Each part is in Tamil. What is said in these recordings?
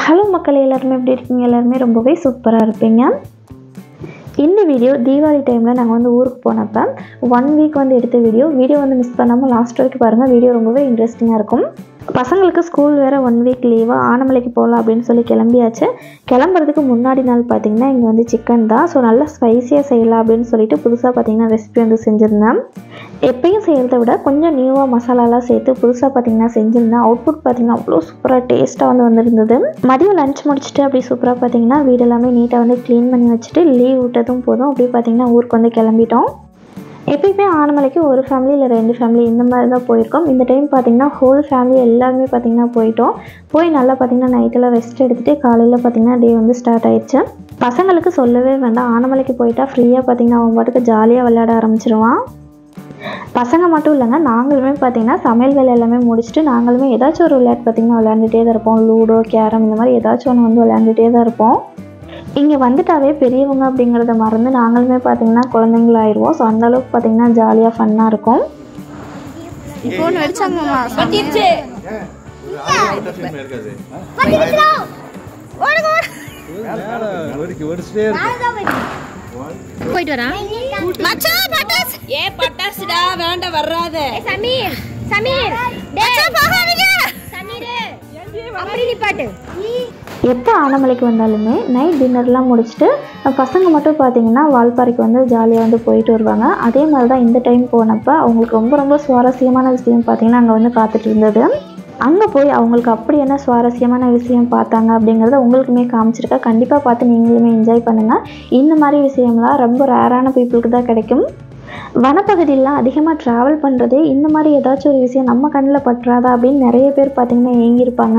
ஹலோ மக்களே, எல்லாருமே எப்படி இருக்கீங்க? எல்லாருமே ரொம்பவே சூப்பராக இருப்பீங்க. இந்த வீடியோ தீபாவளி டைமில் நாங்கள் வந்து ஊருக்கு போனப்போ 1 வீக் வந்து எடுத்த வீடியோ வந்து மிஸ் பண்ணாமல் லாஸ்ட் வரைக்கும் பாருங்கள். வீடியோ ரொம்பவே இன்ட்ரெஸ்டிங்காக இருக்கும். பசங்களுக்கு ஸ்கூல் வேறு 1 வீக் லீவாக ஆனமலைக்கு போகலாம் அப்படின்னு சொல்லி கிளம்பியாச்சு. கிளம்புறதுக்கு முன்னாடி நாள் பார்த்திங்கன்னா இங்கே வந்து சிக்கன் தான். ஸோ நல்லா ஸ்பைஸியாக செய்யலாம் அப்படின்னு சொல்லிட்டு புதுசாக பார்த்திங்கன்னா ரெசிபி வந்து செஞ்சுருந்தேன். எப்பயும் செய்கிறத விட கொஞ்சம் நியூவாக மசாலாலாம் சேர்த்து புதுசாக பார்த்திங்கன்னா செஞ்சுருந்தேன். அவுட்புட் பார்த்திங்கன்னா அவ்வளோ சூப்பராக டேஸ்ட்டாக வந்து வந்திருந்தது. மதியம் லஞ்ச் முடிச்சுட்டு அப்படி சூப்பராக பார்த்திங்கன்னா வீடு எல்லாமே நீட்டாக வந்து க்ளீன் பண்ணி வச்சுட்டு லீவ் விட்டதும் போதும் அப்படி பார்த்திங்கன்னா ஊருக்கு வந்து கிளம்பிட்டோம். எப்பயுமே ஆனமலைக்கு ஒரு ஃபேமிலி இல்லை 2 ஃபேமிலி இந்த மாதிரி தான் போயிருக்கோம். இந்த டைம் பார்த்திங்கன்னா ஹோல் ஃபேமிலி எல்லாருமே பார்த்திங்கன்னா போய் நல்லா பார்த்திங்கன்னா நைட்டெல்லாம் ரெஸ்ட் எடுத்துகிட்டு காலையில் பார்த்திங்கன்னா டே வந்து ஸ்டார்ட் ஆயிடுச்சு. பசங்களுக்கு சொல்லவே வேண்டாம், ஆனமலைக்கு போயிட்டா ஃப்ரீயாக பார்த்திங்கன்னா அவங்க பாட்டுக்கு ஜாலியாக விளையாட ஆரம்பிச்சிருவான். பசங்க மட்டும் இல்லைங்க, நாங்களுமே பார்த்திங்கன்னா சமையல் வேலை எல்லாமே முடிச்சுட்டு நாங்களுமே ஏதாச்சும் ஒரு விளையாட்டு பார்த்திங்கன்னா விளையாண்டுகிட்டே தான் இருப்போம். லூடோ, கேரம் இந்த மாதிரி ஏதாச்சும் ஒன்று வந்து விளையாண்டுகிட்டே தான் இருப்போம். இங்கே வந்துட்டாவே பெரியவங்க அப்படிங்கிறத மறந்து நாங்களுமே பார்த்திங்கன்னா குழந்தைங்களாயிடுவோம். ஸோ அந்தளவுக்கு பார்த்திங்கன்னா ஜாலியாக ஃபன்னாக இருக்கும். ஃபோன் அடிச்சாங்கம்மா பத்திருச்சு. போயிட்டு வரேன் மச்சான். பட்டாஸ் பட்டாஸ்டா வேண்டாம் வராத. சமீர் சமீர் மச்சான் போகாதீங்க. சமீர் அப்படி நிப்பாட்டு. எப்போ ஆனமலைக்கு வந்தாலுமே நைட் டின்னர்லாம் முடிச்சுட்டு பசங்க மட்டும் பார்த்திங்கன்னா வால்பாறைக்கு வந்து ஜாலியாக வந்து போயிட்டு வருவாங்க. அதே மாதிரி தான் இந்த டைம் போனப்போ அவங்களுக்கு ரொம்ப சுவாரஸ்யமான விஷயம் பார்த்திங்கன்னா அங்கே வந்து காத்துட்டு இருந்தது. அங்கே போய் அவங்களுக்கு அப்படி என்ன சுவாரஸ்யமான விஷயம் பார்த்தாங்க அப்படிங்கிறத உங்களுக்குமே காமிச்சிருக்கா. கண்டிப்பாக பார்த்து நீங்களுமே என்ஜாய் பண்ணுங்கள். இந்த மாதிரி விஷயம்லாம் ரொம்ப ரேரான பீப்புளுக்கு தான் கிடைக்கும். வனப்பகுதியெலாம் அதிகமாக ட்ராவல் பண்ணுறதே இந்த மாதிரி ஏதாச்சும் ஒரு விஷயம் நம்ம கண்ணில் பற்றாதா அப்படின்னு நிறைய பேர் பார்த்திங்கன்னா ஏங்கியிருப்பாங்க.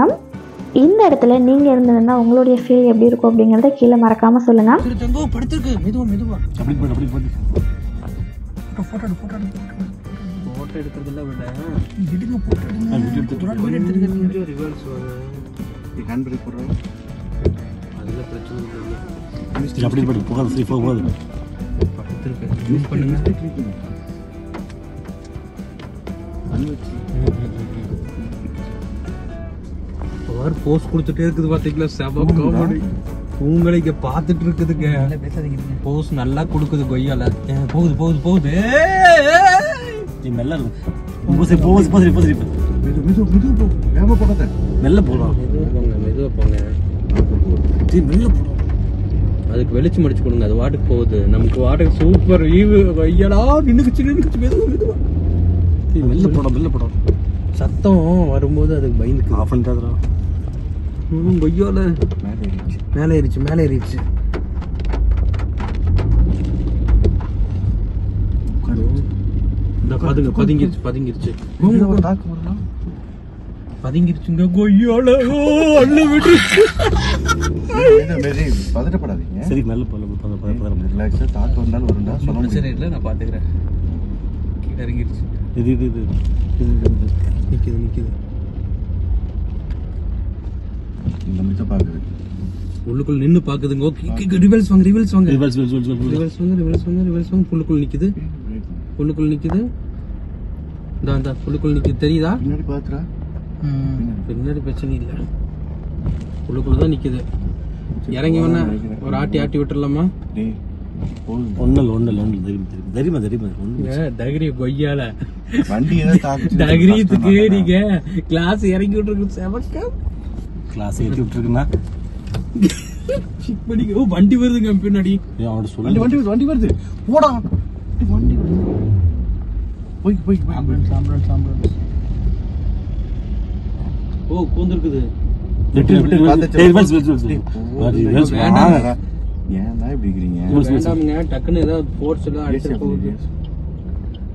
இந்த இடத்துல நீங்கள் இருந்ததுன்னா உங்களுடைய ஃபீல் எப்படி இருக்கும் அப்படிங்கிறத கீழே மறக்காமல் சொல்லுங்கள். போஸ் கொடுத்துட்டே இருக்குது பாத்தீங்களா? செம காமெடி. உங்களை இங்க பாத்துட்டு இருக்குதுங்க. போஸ் நல்லா கொடுக்குது கொய்யால. போகுது போகுது போகுது. மெல்ல அதுக்கு வெளிச்சு முடிச்சு கொடுங்க. அது வாட்டுக்கு போகுது. நமக்கு வாட்டுக்கு சூப்பர் ஈவு கொய்யாலா நின்னுக்குச்சு மெதுவா மெல்ல போடும். சத்தம் வரும்போது அதுக்கு பயந்துக்கு ஆஃப் பண்ணிட்டாதா. கொய்யால மேலே ஏறிச்சு. பதுங்கிருச்சுங்க கொய்யால. பதட்டப்படாதீங்க. சரி மேல ரிலாக்ஸா தாக்கு வந்தாலும் வரும்டா. சொல்ல சரி இல்லை, நான் பாத்துக்கிறேன். கீழே இறங்கிருச்சு. இது நிக்குது. உள்ளுக்குள்ள நின்னு பாக்குதுங்க. ரிவல்ஸ் வாங்க. உள்ளுக்குள்ள நிக்குது. உள்ளுக்குள்ள நிக்குது. தெரியுதா? பின்னாடி பிரச்சனை இல்ல. உள்ளுக்குள்ளதான் நிக்குது. இறங்கி வேணா ஒரு ஆட்டி விட்டுறலாமா? கொய்யால தைரியத்துக்கு நீங்க கிளாஸ் இறங்கி விட்டுருக்கு. கிளாஸ் ஏற்றி விட்டுருக்குன்னா வண்டி வருதுங்க பின்னாடி. வண்டி வருது. போடா வண்டி வருது. போய் ஓ கூந்திருக்குது. ஏன்டா இப்படி இருக்கிறீங்க? டக்குன்னு ஏதாவது போர்ஸ் எல்லாம் அடிச்சு போகுது.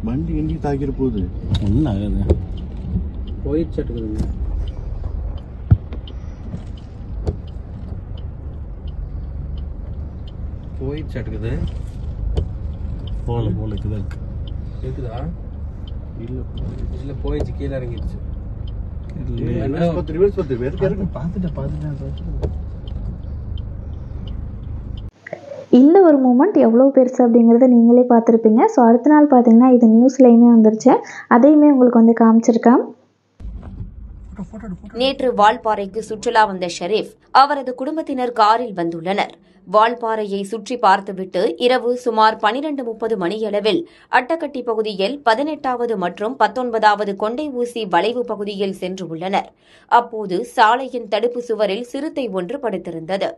வண்டி எங்கி தாக்கிற போகுது. ஒன்னும் ஆகாது. போயிடுச்சாட்டுக்குதுங்க. போயிடுச்சாட்டுக்குது. போல இருக்குதா? இல்ல போயிடுச்சு. கீழே இறங்கிடுச்சு. இந்த ஒரு மூமெண்ட் எவ்வளோ பெருசு அப்படிங்கிறத நீங்களே பார்த்துருப்பீங்க. ஸோ அடுத்த நாள் பார்த்தீங்கன்னா இது நியூஸ்லேயுமே வந்துருச்சு. அதையுமே உங்களுக்கு வந்து காமிச்சிருக்கேன். நேற்று வால்பாறைக்கு சுற்றுலா வந்த ஷெரீப் அவரது குடும்பத்தினர் காரில் வந்துள்ளனர். வால்பாறையை சுற்றி பார்த்துவிட்டு இரவு சுமார் 12:30 மணியளவில் அட்டகட்டி பகுதியில் 18வது மற்றும் 19வது கொண்டை ஊசி வளைவு பகுதியில் சென்று உள்ளனர். அப்போது சாலையின் தடுப்பு சுவரில் சிறுத்தை ஒன்று படுத்திருந்தது.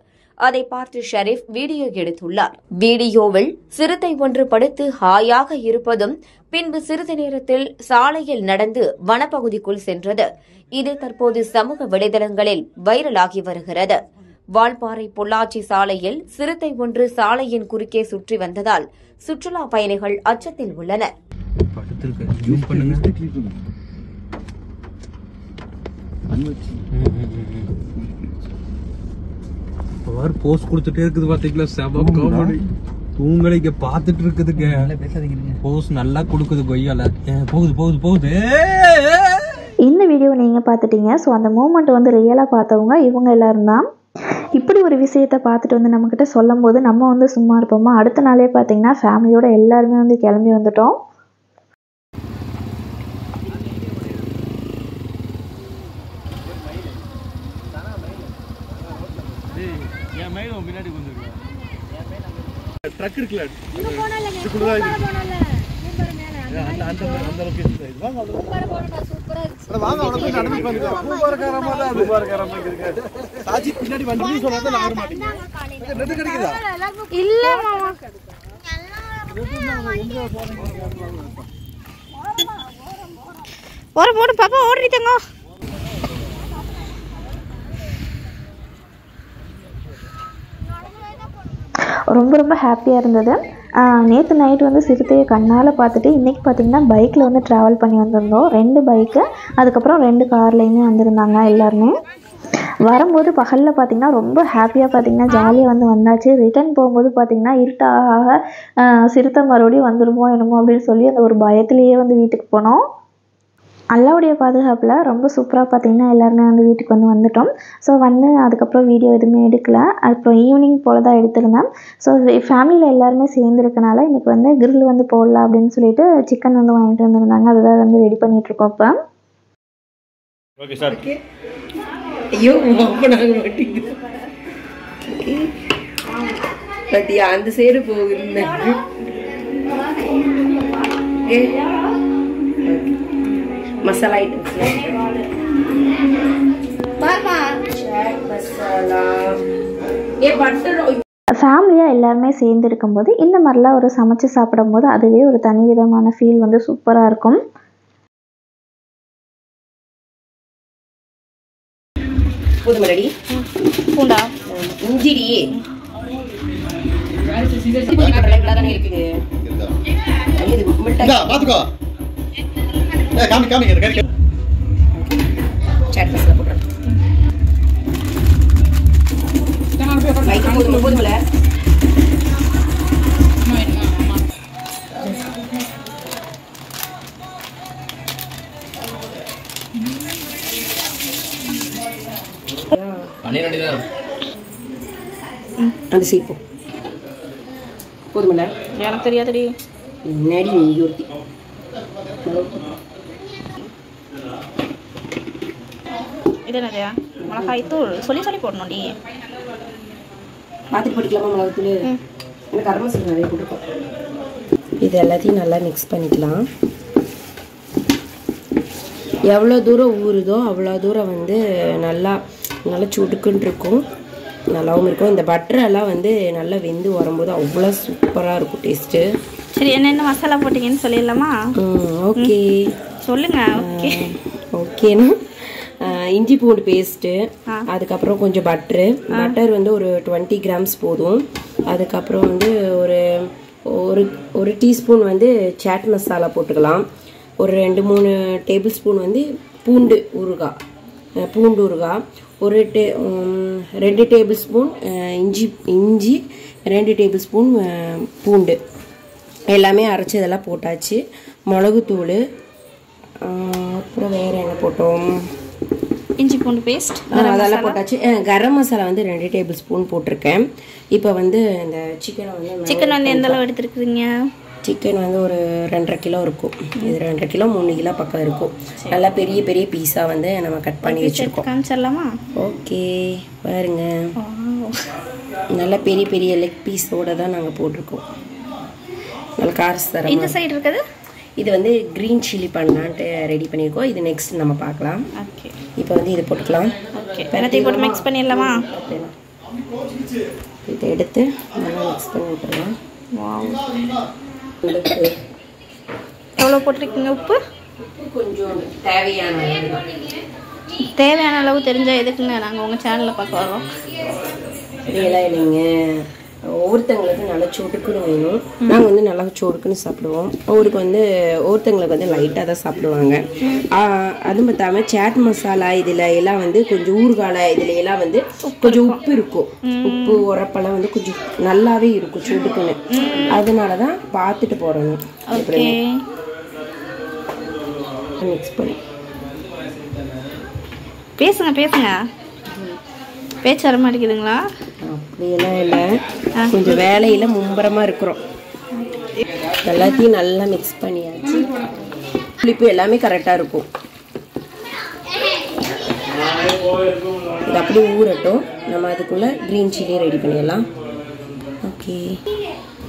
அதை பார்த்து ஷெரீப் வீடியோ எடுத்துள்ளார். வீடியோவில் சிறுத்தை ஒன்று படுத்து ஹாயாக இருப்பதும் பின்பு சிறிது நேரத்தில் சாலையில் நடந்து வனப்பகுதிக்குள் சென்றது. இது தற்போது சமூக வலைதளங்களில் வைரலாகி வருகிறது. வால்பாறை பொள்ளாச்சி சாலையில் சிறுத்தை ஒன்று சாலையின் குறுக்கே சுற்றி வந்ததால் சுற்றுலா பயணிகள் அச்சத்தில் உள்ளனர். போஸ்ட் கொடுத்துட்டே இருக்குது பாத்தீங்களா, செம காமெடி. தூங்கலைங்க பாத்துட்டு இருக்குதுங்க. போஸ்ட் நல்லா கொடுக்குது கொய்யால. போகுது போகுது போகுது. இந்த வீடியோ நீங்கள் பார்த்துட்டீங்க. ஸோ அந்த மூமெண்ட் வந்து ரியலாக பார்த்தவங்க இவங்க எல்லாரும் தான். இப்படி ஒரு விஷயத்தை பார்த்துட்டு வந்து நம்மக்கிட்ட சொல்லும் போது நம்ம வந்து சும்மா இருப்போமா? அடுத்த நாளே பார்த்தீங்கன்னா ஃபேமிலியோட எல்லாருமே வந்து கிளம்பி வந்துட்டோம். ட்ரக் இருக்குல்ல, இதுக்குள்ளதான் அந்த லொகேஷன் சைடு வாங்க. வாங்க அவனுக்கு நடந்து போங்க. பூபாரக்காரமா தான் பூபாரக்காரமா இருக்கு. சாஜித் பின்னாடி வண்டி சொன்னாத நான் வர மாட்டேன். ரெண்டு கிடைக்குதா? இல்ல மாமா. போடு பாப்பா ஓடுறீங்க. ரொம்ப ரொம்ப ஹாப்பியாக இருந்தது. நேற்று நைட் வந்து சிறுத்தையை கண்ணால் பார்த்துட்டு இன்றைக்கி பார்த்திங்கன்னா பைக்கில் வந்து ட்ராவல் பண்ணி வந்திருந்தோம். 2 பைக்கு, அதுக்கப்புறம் 2 கார்லேயுமே வந்திருந்தாங்க எல்லாருமே. வரும்போது பகலில் பார்த்திங்கன்னா ரொம்ப ஹாப்பியாக பார்த்திங்கன்னா ஜாலியாக வந்து வந்தாச்சு. ரிட்டர்ன் போகும்போது பார்த்திங்கன்னா இருட்டாக சிறுத்தை மறுபடியும் வந்துடுமோ என்னமோ அப்படின்னு சொல்லி அந்த ஒரு பயத்திலேயே வந்து வீட்டுக்கு போனோம். அல்லாவுடைய பாதுகாப்பில் ரொம்ப சூப்பராக பார்த்திங்கன்னா எல்லாருமே வந்து வீட்டுக்கு வந்துட்டோம். ஸோ வந்து அதுக்கப்புறம் வீடியோ எதுவுமே எடுக்கலை. அப்புறம் ஈவினிங் போல் தான் எடுத்திருந்தேன். ஸோ ஃபேமிலியில் எல்லாருமே சேர்ந்துருக்கனால இன்றைக்கி வந்து கிரில் வந்து போடலாம் அப்படின்னு சொல்லிட்டு சிக்கன் வந்து வாங்கிட்டு வந்துருந்தாங்க. அதுதான் வந்து ரெடி பண்ணிகிட்ருக்கோம் இப்போ. Okay sir. ஐயோ ஓப்பனாக மாட்டேங்குது. பத்தியா அந்த சைடு போகுது. Masala items masala butter. ஃபேமிலியாக எல்லாருமே சேர்ந்து இருக்கும்போது இந்த மாதிரிலாம் ஒரு சமைச்சு சாப்பிடும்போது அதுவே ஒரு தனி விதமான ஃபீல் வந்து சூப்பராக இருக்கும். புதுமலடி பூண்டா இஞ்சிடி இருக்குது. பாத்துக்கோ. காமி காமி சாட் மசாலா போடுறேன். போதுமல அந்த சீப்போம். போதுமல எனக்கு தெரியாதடி. முன்னாடி நீ ஒருத்தி இது என்னதையா? மிளகாய் தூள் சொல்லி சொல்லி போடணும்டி. பார்த்துட்டு படிக்கலாமா? மிளகாத்தூள் எனக்கு கரம் மசாலா நிறைய கொடுக்கும். இது எல்லாத்தையும் நல்லா மிக்ஸ் பண்ணிக்கலாம். எவ்வளோ தூரம் ஊறுதோ அவ்வளோ தூரம் வந்து நல்லா நல்லா சுடுக்குன்னு இருக்கும், நல்லாவும் இருக்கும். இந்த பட்டரெல்லாம் வந்து நல்லா வெந்து வரும்போது அவ்வளோ சூப்பராக இருக்கும் டேஸ்ட்டு. சரி, என்னென்ன மசாலா போட்டிங்கன்னு சொல்லிடலாமா? ஓகே சொல்லுங்க. ஓகே ஓகேனா இஞ்சி பூண்டு பேஸ்ட்டு, அதுக்கப்புறம் கொஞ்சம் பட்டர் வந்து ஒரு 20 கிராம்ஸ் போதும். அதுக்கப்புறம் வந்து ஒரு ஒரு ஒரு டீஸ்பூன் வந்து சாட் மசாலா போட்டுக்கலாம். ஒரு 2-3 டேபிள் ஸ்பூன் வந்து பூண்டு ஊறுகாய், ஒரு 2 டேபிள் ஸ்பூன் இஞ்சி 2 டேபிள் ஸ்பூன் பூண்டு எல்லாமே அரைச்சி இதெல்லாம் போட்டாச்சு. மிளகுத்தூள், அப்புறம் வேறு என்ன போட்டோம்? இஞ்சி பூண்டு பேஸ்ட் அதெல்லாம் போட்டாச்சு. கரம் மசாலா வந்து 2 டேபிள் ஸ்பூன் போட்டிருக்கேன். இப்போ வந்து இந்த சிக்கன் வந்து எந்த அளவு எடுத்துருக்குறீங்க? சிக்கன் வந்து ஒரு 2.5 கிலோ இருக்கும். இது 2.5 கிலோ 3 கிலோ பக்கம் இருக்கும். நல்லா பெரிய பெரிய பீஸாக வந்து நம்ம கட் பண்ணி வச்சுருக்கோம். காமிச்சிடலாமா? ஓகே பாருங்க, நல்லா பெரிய பெரிய லெக் பீஸோடு தான் நாங்கள் போட்டிருக்கோம். நல்லா காரசாரம். இந்த சைடு இருக்குது. இது வந்து க்ரீன் சில்லி பண்ணலான்ட்டு ரெடி பண்ணியிருக்கோம். இது நெக்ஸ்ட் நம்ம பார்க்கலாம். ஓகே, இப்போ வந்து இது போட்டுக்கலாம். ஓகே, எல்லாத்தையும் போட்டு மிக்ஸ் பண்ணிடலாமா? இதை எடுத்து நல்லா மிக்ஸ் பண்ணி விட்டுறலாம். எவ்வளோ போட்டிருக்கீங்க உப்பு? கொஞ்சம் தேவையான அளவு தெரிஞ்சால் எதுக்குங்க நாங்கள் உங்கள் சேனலில் பார்க்க வரோம். இதெல்லாம் இல்லைங்க, ஒவ்வொருத்தங்களுக்கு நல்லா சொடுக்குன்னு வேணும். நாங்கள் வந்து நல்லா சொடுக்குன்னு சாப்பிடுவோம். ஒவ்வொருத்தங்களுக்கு வந்து லைட்டாக தான் சாப்பிடுவாங்க. அதுவும் பார்த்தாம சாட் மசாலா இதில் எல்லாம் வந்து கொஞ்சம் ஊறுகால இதில் எல்லாம் வந்து கொஞ்சம் உப்பு இருக்கும். உப்பு உரப்பெல்லாம் வந்து கொஞ்சம் நல்லாவே இருக்கும் சொடுக்குன்னு. அதனால தான் பார்த்துட்டு போடணும். மிக்ஸ் பண்ணி பேசுங்க பேச்சு வர மாட்டேங்குதுங்களா? அப்படியெல்லாம் இல்லை, கொஞ்சம் வேலையில் மும்பரமாக இருக்கிறோம். எல்லாத்தையும் நல்லா மிக்ஸ் பண்ணியாச்சு. புளிப்பு எல்லாமே கரெக்டாக இருக்கும். இது அப்படியே ஊறட்டும். நம்ம அதுக்குள்ளே க்ரீன் சில்லி ரெடி பண்ணிடலாம். ஓகே,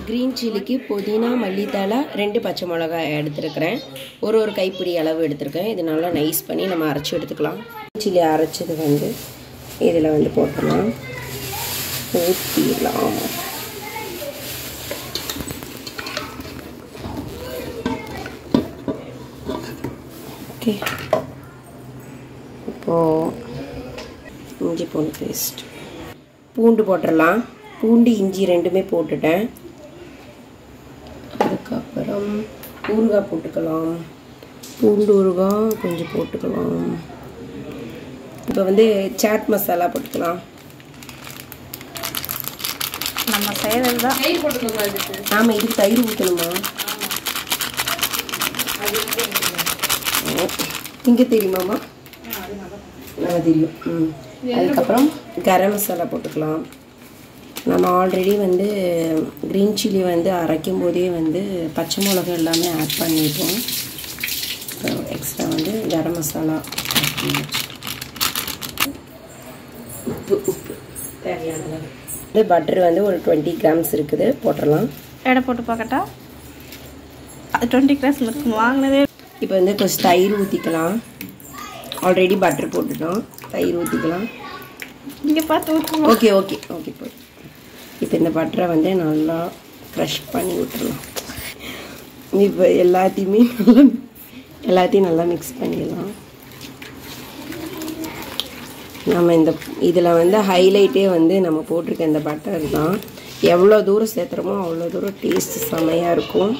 க்ரீன் சில்லிக்கு புதினா, மல்லித்தழை, 2 பச்சை மிளகாய் எடுத்துருக்கிறேன். ஒரு கைப்பிடி அளவு எடுத்துருக்கேன். இது நல்லா நைஸ் பண்ணி நம்ம அரைச்சி எடுத்துக்கலாம். சில்லி அரைச்சது வந்து இதில் வந்து போட்டுடலாம், ஊற்றிடலாம். ஓகே, இப்போது இஞ்சி பூண்டு பேஸ்ட், பூண்டு போட்டுடலாம். பூண்டு இஞ்சி 2மே போட்டுட்டேன். அதுக்கப்புறம் ஊறுகாய் போட்டுக்கலாம். பூண்டு ஊறுகாய் கொஞ்சம் போட்டுக்கலாம். இப்போ வந்து சாட் மசாலா போட்டுக்கலாம். நம்ம செய்கிறது தான். ஆமாம், இதுக்கு தயிர் ஊற்றணுமா? இங்கே தெரியுமாம்மா? நல்லா தெரியும். அதுக்கப்புறம் கரம் மசாலா போட்டுக்கலாம். நம்ம ஆல்ரெடி வந்து க்ரீன் சில்லி வந்து அரைக்கும் போதே வந்து பச்சை மிளகாய் எல்லாமே ஆட் பண்ணிட்டோம். எக்ஸ்ட்ரா வந்து கரம் மசாலா உப்பு தேவையான பட்டர் வந்து ஒரு 20 கிராம்ஸ் இருக்குது, போட்டுடலாம். எடை போட்டு பார்க்கட்டா? 20 கிராம்ஸ் இருக்கும் வாங்கினதே. இப்போ வந்து கொஞ்சம் தயிர் ஊற்றிக்கலாம். ஆல்ரெடி பட்டர் போட்டுட்டோம், தயிர் ஊற்றிக்கலாம். இங்கே பார்த்து ஊற்றுவோம். ஓகே ஓகே ஓகே போய் இப்போ இந்த பட்டரை வந்து நல்லா க்ரஷ் பண்ணி விட்டுடலாம். இப்போ எல்லாத்தையும் நல்லா மிக்ஸ் பண்ணிடலாம். நம்ம இதில் வந்து ஹைலைட்டே வந்து நம்ம போட்டிருக்க இந்த பட்டர் தான். எவ்வளோ தூரம் சேர்த்துறோமோ அவ்வளோ தூரம் டேஸ்ட் செமையாக இருக்கும்.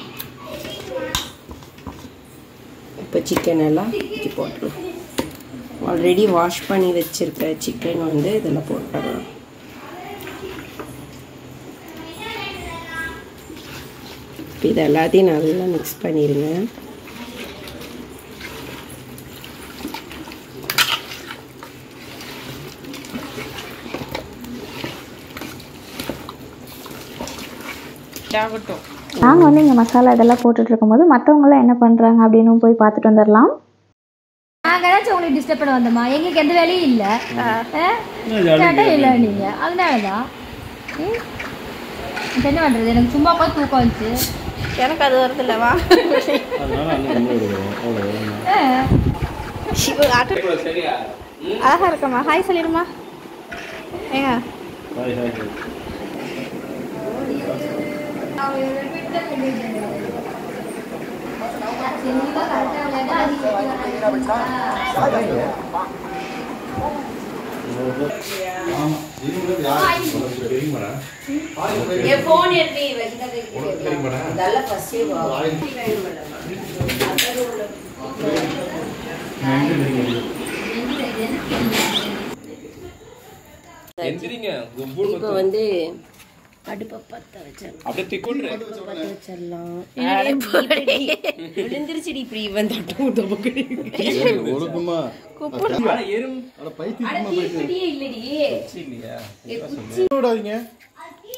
இப்போ சிக்கன் எல்லாம் ஊற்றி போட்டுடலாம். ஆல்ரெடி வாஷ் பண்ணி வச்சுருக்க சிக்கன் வந்து இதில் போட்டுடலாம். இப்போ இது எல்லாத்தையும் நல்லா மிக்ஸ் பண்ணிடுங்க. நாங்கள் வந்து இங்கே மசாலா இதெல்லாம் போட்டுட்டு இருக்கும்போது மற்றவங்களாம் என்ன பண்ணுறாங்க அப்படின்னு போய் பார்த்துட்டு வந்துடலாம். நாங்கள் ஏதாச்சும் உங்களுக்கு டிஸ்டர்ப் பண்ண வந்தோமா? எங்களுக்கு எந்த வேலையும் இல்லை, கேட்டால் இல்லை நீங்கள். அதனால தான் என்ன பண்ணுறது, எனக்கு சும்மா பார்த்து தூக்கம் வந்துச்சு. எனக்கு அது வருது இல்லைவா? அழகா இருக்கம்மா. ஹாய் சொல்லிடுமா. ஏங்க இப்போ வந்து அடுப்பை பற்ற வச்சிடலாம். விழுந்துருச்சுடி இப்படி வந்து அப்படியே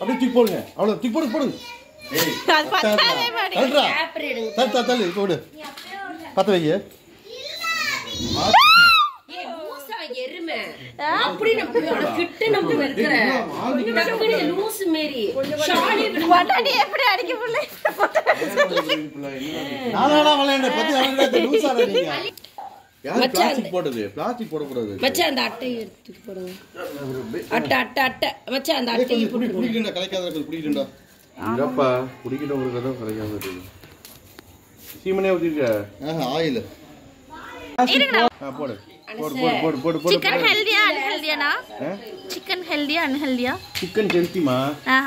தூக்கி போடுங்க. அவ்வளோ தூக்கி போடுங்க. அது பத்தாவே மாட்டேங்குது. தள்ளு இப்போ விடு. பத்த வைங்க. எருமை அப்படி நம்ம கிட்ட நம்ம இருக்கிற டக்குனு லூஸ் மேரி ஷாலி பொட்டாட்டி எப்படி அடிக்க புள்ள நானா விளையாண்ட பத்தி அவங்களே லூஸ் ஆறீங்க. யார் பிளாஸ்டிக் போடுது? பிளாஸ்டிக் போட கூடாது. மச்சான் அந்த அட்டையை எடுத்து போடுங்க. அட்டை மச்சான் அந்த அட்டையை குடிக்கணும்டா கலக்காதது குடிக்கணும்டா. இல்லப்பா குடிக்கணும்ங்கறது தான் கலக்காம இருக்கு. சீமனே ஊத்திருக்க. ஆயில். போடு. போடு. சிக்கன் ஹெல்தியா அன்ஹெல்தியானா? சிக்கன் ஹெல்தியா அன்ஹெல்தியா? சிக்கன் ஹெல்திமா.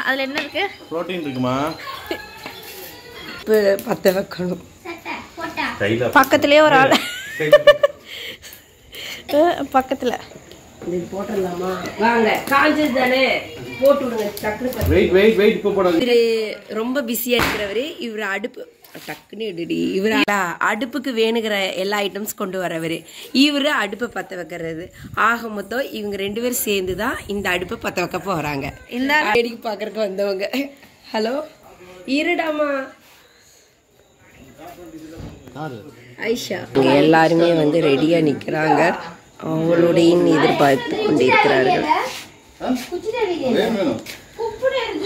அதுல என்ன இருக்கு? புரோட்டீன் இருக்குமா? பத்த வைக்கணும். பக்கத்துலயே ஒரு ஆள் பக்கத்துல இது போட்டுடலாமா? வாங்க காஞ்சது தானே போட்டு விடுங்க. டக்குனு வெயிட் இப்போ போடாது. இவரு ரொம்ப பிஸியா இருக்கிறவரு. இவரு அடுப்பு டக்குன்னு எடுடி. இவரு அடுப்புக்கு வேணுங்கிற எல்லா ஐட்டம்ஸ் கொண்டு வரவரு. இவரு அடுப்பை பற்ற வைக்கிறது. ஆக மொத்தம் இவங்க 2 பேரும் சேர்ந்து தான் இந்த அடுப்பை பற்ற வைக்க போறாங்க. இந்த வேடிக்கை பார்க்கறதுக்கு வந்தவங்க. ஹலோ இருடாமா ஐஷா. எல்லாருமே வந்து ரெடியா நிக்கிறாங்க. அவளுடைய எதிர்பார்த்து கொண்டிருக்கிறார்கள்.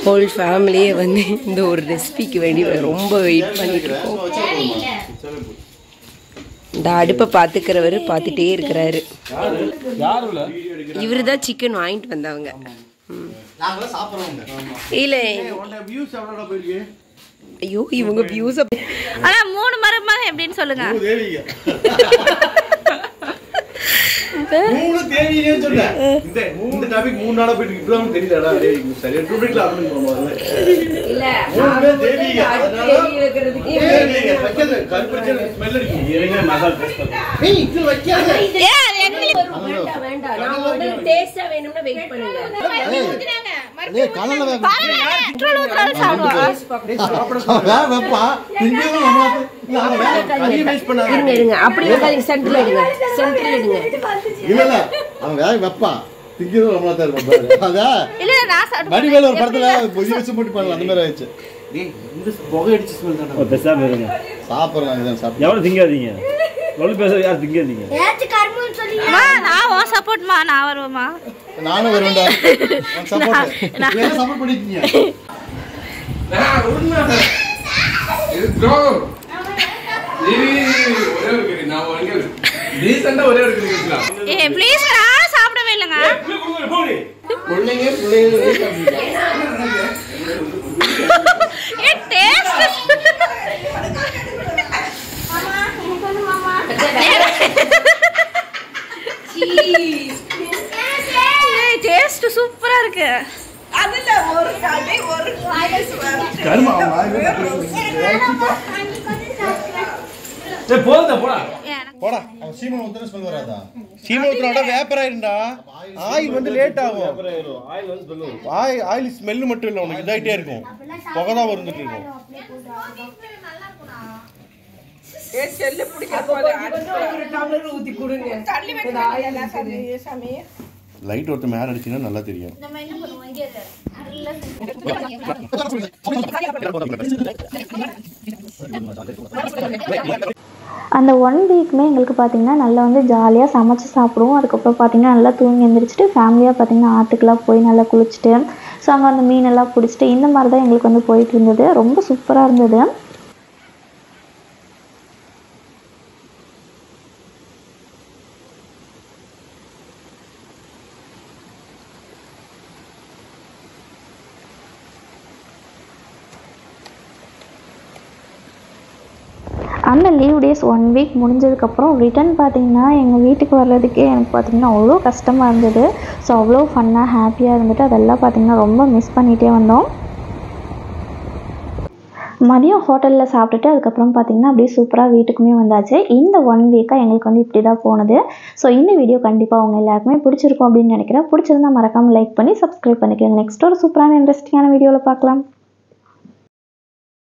ஹோல் ஃபேமிலியே வந்து இந்த ஒரு ரெசிபிக்கு வேண்டி ரொம்ப வெயிட் பண்ணிட்டு இருக்கோம். இந்த அடுப்பை பார்த்துக்கிறவரு பார்த்துட்டே இருக்கிறாரு. இவரு தான் சிக்கன் வாங்கிட்டு வந்தவங்க. இல்ல ஐயோ இவங்க வியூஸ் ஆனா 3 மரமா எப்படின்னு சொல்லுங்க. மூணு தேவியே சொன்ன. இந்த டாபிக் 3 நாளா போயிட்டு இப்பதான் தெரியலடா. டேய் சரியா ட்ரூபிக்ல அப்லோட் பண்ணுவாங்க. இல்ல மூணு தேவிங்க. தேவி வைக்கிறதுக்கு தேவிங்க வைக்கிறது கருப்பச்ச ஸ்மெல் அடிக்குது. ஏங்க மசாலா டேஸ்ட் பண்ணு. ஏய் இது வைக்காத. வேண்டாம். நான் உங்களுக்கு டேஸ்டா வேணும்னா வெயிட் பண்ணுங்க. ஏய் கலல வே. பெட்ரோல் ஊத்துறாரு சாப்பிடுவா. வெப்பா. இங்கேயும் நம்ம கறி வேஸ்ட் பண்ணாத. இருங்க அப்படியே கறி சென்டர்ல எடுங்க. சென்டர்ல எடுங்க. இல்ல அவன் வேக வெப்பான். திங்கிறது ரொம்ப தான் இருக்கும் பாரு. அதா இல்ல நான் சாப்பிட்டு வடிவேல ஒரு படத்துல பொய் வச்சு போட்டு பண்ணலாம். அந்த மாதிரி ஆயிடுச்சு. டேய் இந்த புகை அடிச்சு ஸ்மெல் தான. ஓ பேசாம இருங்க. சாப்பிடுறாங்க இதான் சாப்பிடு. எவ்வளவு திங்காதீங்க. எவ்வளவு பேச யார் திங்காதீங்க. ஏச்சு கர்மம் சொல்றீங்க. நான் ஓ சப்போர்ட்மா நான் வருவேமா. நானும் வருவேன்டா. நான் சப்போர்ட். நீங்க சப்போர்ட் பண்ணிட்டீங்க. நான் உண்மை. இது ப்ரோ. ஒரே ஒரு நான் வாங்க. ரீசன்ட்டா ஒரே ஒரு கிரிக்கெட்ல. ஏய் ப்ளீஸ் நான் சாப்பிடவே இல்லங்க. புள்ளைங்க சாப்பிடுங்க. ஏ டேஸ்ட். மாமா சீஸ். ஏய் டேஸ்ட் சூப்பரா இருக்கு. அதுல ஒரு காடை ஒரு வாய்ஸ் வரும். கர்மா ஏய் போடா போடா. அவன் சீமன் ஊத்துற ஸ்மெல் வராதா? சீமன் ஊத்துறடா வேப்பர் ஆயிரும்டா. ஆயில் வந்து லேட் ஆகும். வேப்பர் ஆயிரும். ஆயில் வந்து ஸ்மெல் வரும். ஆயில் ஸ்மெல் மட்டும் இல்ல உனக்கு இதாயிட்டே இருக்கும். புகை தான் வந்துட்டு இருக்கும். நல்லா இருக்குடா. ஏ செல்ல பிடிக்க போல ஒரு டம்ளர் ஊத்தி குடுங்க. தள்ளி வைங்க சாமி. லைட் ஒருத்த மேல அடிச்சினா நல்லா தெரியும். நம்ம என்ன பண்ணுவோம் இங்க அந்த 1 வீக்குமே எங்களுக்கு பார்த்திங்கன்னா நல்லா வந்து ஜாலியாக சமைச்சு சாப்பிடுவோம். அதுக்கப்புறம் பார்த்திங்கன்னா நல்லா தூங்கி எழுந்திரிச்சிட்டு ஃபேமிலியாக பார்த்திங்கன்னா ஆற்றுக்கெலாம் போய் நல்லா குளிச்சுட்டு ஸோ அங்கே அந்த மீனெல்லாம் பிடிச்சிட்டு இந்த மாதிரி தான் எங்களுக்கு வந்து போயிட்டு இருந்தது. ரொம்ப சூப்பராக இருந்தது. அந்த லீவ் டேஸ் 1 வீக் முடிஞ்சதுக்கப்புறம் ரிட்டன் பார்த்திங்கன்னா எங்கள் வீட்டுக்கு வர்றதுக்கே எனக்கு பார்த்திங்கன்னா அவ்வளோ கஷ்டமாக இருந்தது. ஸோ அவ்வளோ ஃபன்னாக ஹாப்பியாக இருந்துட்டு அதெல்லாம் பார்த்திங்கன்னா ரொம்ப மிஸ் பண்ணிகிட்டே வந்தோம். மதியம் ஹோட்டலில் சாப்பிட்டுட்டு அதுக்கப்புறம் பார்த்திங்கன்னா அப்படியே சூப்பராக வீட்டுக்குமே வந்தாச்சு. இந்த 1 வீக்காக எங்களுக்கு வந்து இப்படி தான் போனது. ஸோ இந்த வீடியோ கண்டிப்பாக அவங்க எல்லாருக்குமே பிடிச்சிருக்கும் அப்படின்னு நினைக்கிறேன். பிடிச்சிருந்தா மறக்காமல் லைக் பண்ணி சப்ஸ்கிரைப் பண்ணிக்கோங்க. நெக்ஸ்ட் ஒரு சூப்பரான இன்ட்ரெஸ்டிங்கான வீடியோவில் பார்க்கலாம்.